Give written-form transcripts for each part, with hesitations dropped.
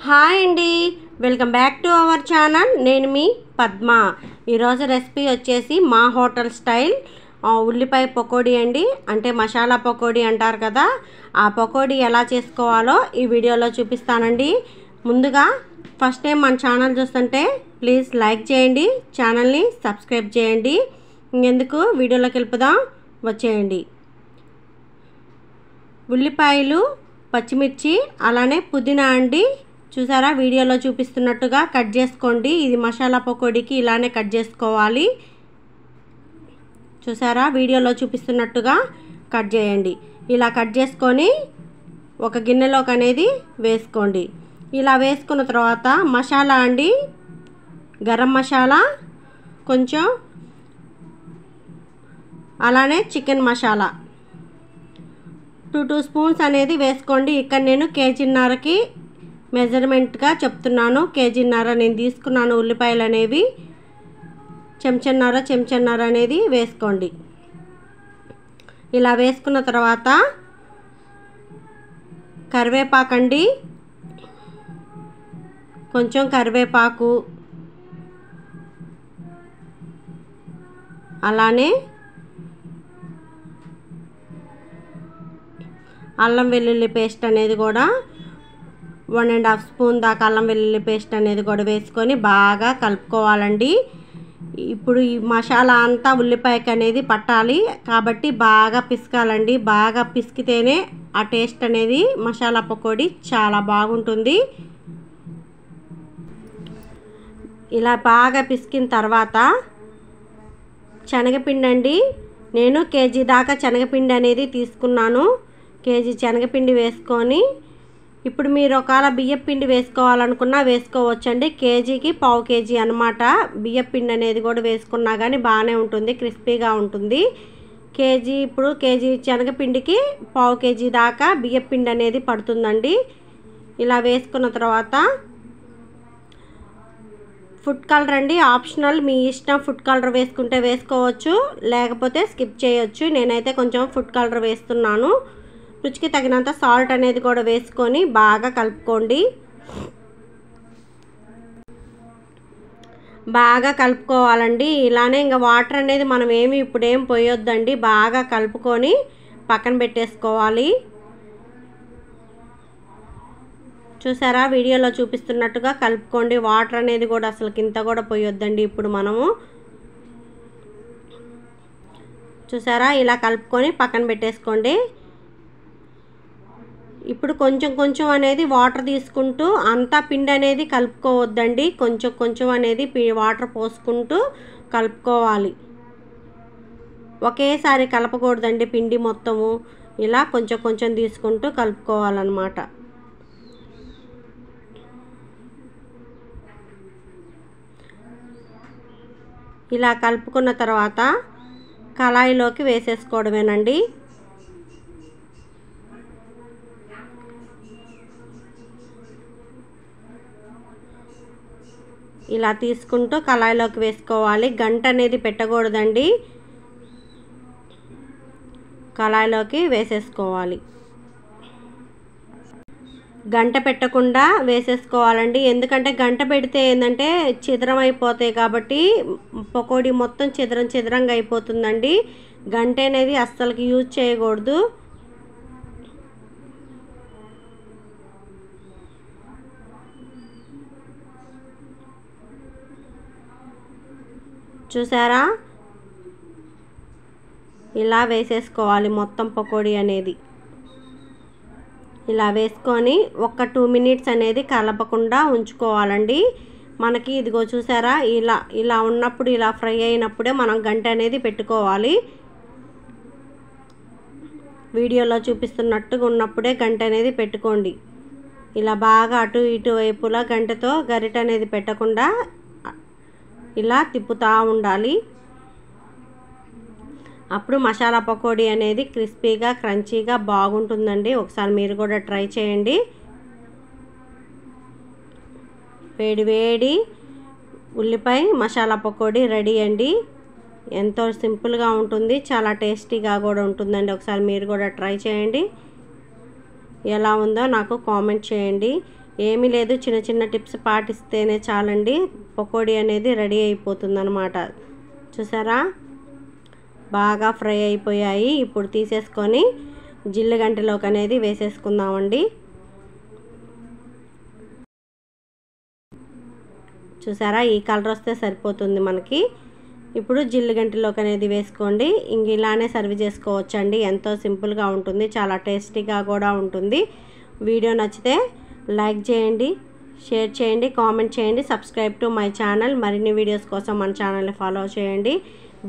Hi అండి, welcome back to our channel. నేను మీ పద్మ. ఈరోజు రెసిపీ వచ్చేసి మా హోటల్ స్టైల్ ఉల్లిపాయ పకోడీ అండి. అంటే మసాలా పకోడీ అంటారు కదా, ఆ పకోడీ ఎలా చేసుకోవాలో ఈ వీడియోలో చూపిస్తానండి. ముందుగా ఫస్ట్ టైం మన ఛానల్ చూస్తుంటే ప్లీజ్ లైక్ చేయండి, ఛానల్ని సబ్స్క్రైబ్ చేయండి. ఇంకెందుకు వీడియోలోకి వెళ్ళిపోదాం, వచ్చేయండి. ఉల్లిపాయలు, పచ్చిమిర్చి, అలానే పుదీనా అండి. చూసారా, వీడియోలో చూపిస్తున్నట్టుగా కట్ చేసుకోండి. ఇది మసాలా పకోడీకి ఇలానే కట్ చేసుకోవాలి. చూసారా, వీడియోలో చూపిస్తున్నట్టుగా కట్ చేయండి. ఇలా కట్ చేసుకొని ఒక గిన్నెలోకి అనేది వేసుకోండి. ఇలా వేసుకున్న తర్వాత మసాలా అండి, గరం మసాలా కొంచెం, అలానే చికెన్ మసాలా 2 స్పూన్స్ అనేది వేసుకోండి. ఇక్కడ నేను కేజీన్నరకి మెజర్మెంట్గా చెప్తున్నాను. కేజీన్నర నేను తీసుకున్నాను ఉల్లిపాయలు అనేవి. చెంచన్నర అనేది వేసుకోండి. ఇలా వేసుకున్న తర్వాత కరివేపాకండి, కొంచెం కరివేపాకు, అలానే అల్లం వెల్లుల్లి పేస్ట్ అనేది కూడా 1.5 స్పూన్ దాకా అల్లం వెల్లుల్లి పేస్ట్ అనేది కూడా వేసుకొని బాగా కలుపుకోవాలండి. ఇప్పుడు ఈ మసాలా అంతా ఉల్లిపాయకి అనేది పట్టాలి కాబట్టి బాగా పిసకాలండి. బాగా పిసికితేనే ఆ టేస్ట్ అనేది మసాలా పకోడీ చాలా బాగుంటుంది. ఇలా బాగా పిసికిన తర్వాత శనగపిండి అండి, నేను కేజీ దాకా శనగపిండి అనేది తీసుకున్నాను. కేజీ శనగపిండి వేసుకొని, ఇప్పుడు మీరు ఒకవేళ బియ్యపిండి వేసుకోవాలనుకున్నా వేసుకోవచ్చండి. కేజీకి 1/2 కేజీ అనమాట. బియ్యపిండి అనేది కూడా వేసుకున్నా కానీ బాగానే ఉంటుంది, క్రిస్పీగా ఉంటుంది. ఇప్పుడు కేజీ శనగపిండికి 1/2 కేజీ దాకా బియ్యపిండి అనేది పడుతుందండి. ఇలా వేసుకున్న తర్వాత ఫుడ్ కలర్ అండి, ఆప్షనల్, మీ ఇష్టం. ఫుడ్ కలర్ వేసుకుంటే వేసుకోవచ్చు, లేకపోతే స్కిప్ చేయొచ్చు. నేనైతే కొంచెం ఫుడ్ కలర్ వేస్తున్నాను. రుచికి తగినంత సాల్ట్ అనేది కూడా వేసుకొని బాగా కలుపుకోండి. బాగా కలుపుకోవాలండి. ఇలానే ఇంకా వాటర్ అనేది మనం ఇప్పుడేం పోయొద్దండి. బాగా కలుపుకొని పక్కన పెట్టేసుకోవాలి. చూసారా, వీడియోలో చూపిస్తున్నట్టుగా కలుపుకోండి. వాటర్ అనేది కూడా అసలు కింద కూడా పోయొద్దండి. ఇప్పుడు మనము చూసారా, ఇలా కలుపుకొని పక్కన పెట్టేసుకోండి. ఇప్పుడు కొంచెం అనేది వాటర్ తీసుకుంటూ, అంతా పిండి అనేది కలుపుకోవద్దండి. కొంచెం అనేది వాటర్ పోసుకుంటూ కలుపుకోవాలి. ఒకేసారి కలపకూడదండి పిండి మొత్తము. ఇలా కొంచెం తీసుకుంటూ కలుపుకోవాలన్నమాట. ఇలా కలుపుకున్న తర్వాత కళాయిలోకి వేసేసుకోవడమేనండి. ఇలా తీసుకుంటూ కళాయిలోకి వేసుకోవాలి. గంట అనేది పెట్టకూడదండి, కళాయిలోకి వేసేసుకోవాలి. గంట పెట్టకుండా వేసేసుకోవాలండి. ఎందుకంటే గంట పెడితే ఏంటంటే చిద్రం అయిపోతాయి కాబట్టి పకోడీ మొత్తం చిద్రంగా అయిపోతుందండి. గంట అనేది అస్సలకి యూజ్ చేయకూడదు. చూసారా, ఇలా వేసేసుకోవాలి మొత్తం పకోడీ అనేది. ఇలా వేసుకొని ఒక 2 మినిట్స్ అనేది కలపకుండా ఉంచుకోవాలండి. మనకి ఇదిగో చూసారా, ఇలా ఉన్నప్పుడు, ఇలా ఫ్రై అయినప్పుడే మనం గంట అనేది పెట్టుకోవాలి. వీడియోలో చూపిస్తున్నట్టుగా ఉన్నప్పుడే గంట అనేది పెట్టుకోండి. ఇలా బాగా అటు ఇటు వైపులా గంటతో గరిట అనేది పెట్టకుండా ఇలా తిప్పుతూ ఉండాలి. అప్పుడు మసాలా పకోడీ అనేది క్రిస్పీగా, క్రంచీగా బాగుంటుందండి. ఒకసారి మీరు కూడా ట్రై చేయండి. వేడి ఉల్లిపాయ మసాలా పకోడీ రెడీ అండి. ఎంతో సింపుల్గా ఉంటుంది, చాలా టేస్టీగా కూడా ఉంటుందండి. ఒకసారి మీరు కూడా ట్రై చేయండి. ఎలా ఉందో నాకు కామెంట్ చేయండి. ఏమీ లేదు, చిన్న చిన్న టిప్స్ పాటిస్తేనే చాలండి పకోడీ అనేది రెడీ అయిపోతుందన్నమాట. చూసారా, బాగా ఫ్రై అయిపోయాయి. ఇప్పుడు తీసేసుకొని జిల్లుగంటలోకి అనేది వేసేసుకుందామండి. చూసారా, ఈ కలర్ వస్తే సరిపోతుంది మనకి. ఇప్పుడు జిల్లుగంటలోకి అనేది వేసుకోండి. ఇంక ఇలానే సర్వ్ చేసుకోవచ్చండి. ఎంతో సింపుల్గా ఉంటుంది, చాలా టేస్టీగా కూడా ఉంటుంది. వీడియో నచ్చితే లైక్ చేయండి, షేర్ చేయండి, కామెంట్ చేయండి. Subscribe to my channel. మరిన్ని వీడియోస్ కోసం మన ఛానల్ని ఫాలో చేయండి.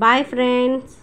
Bye friends.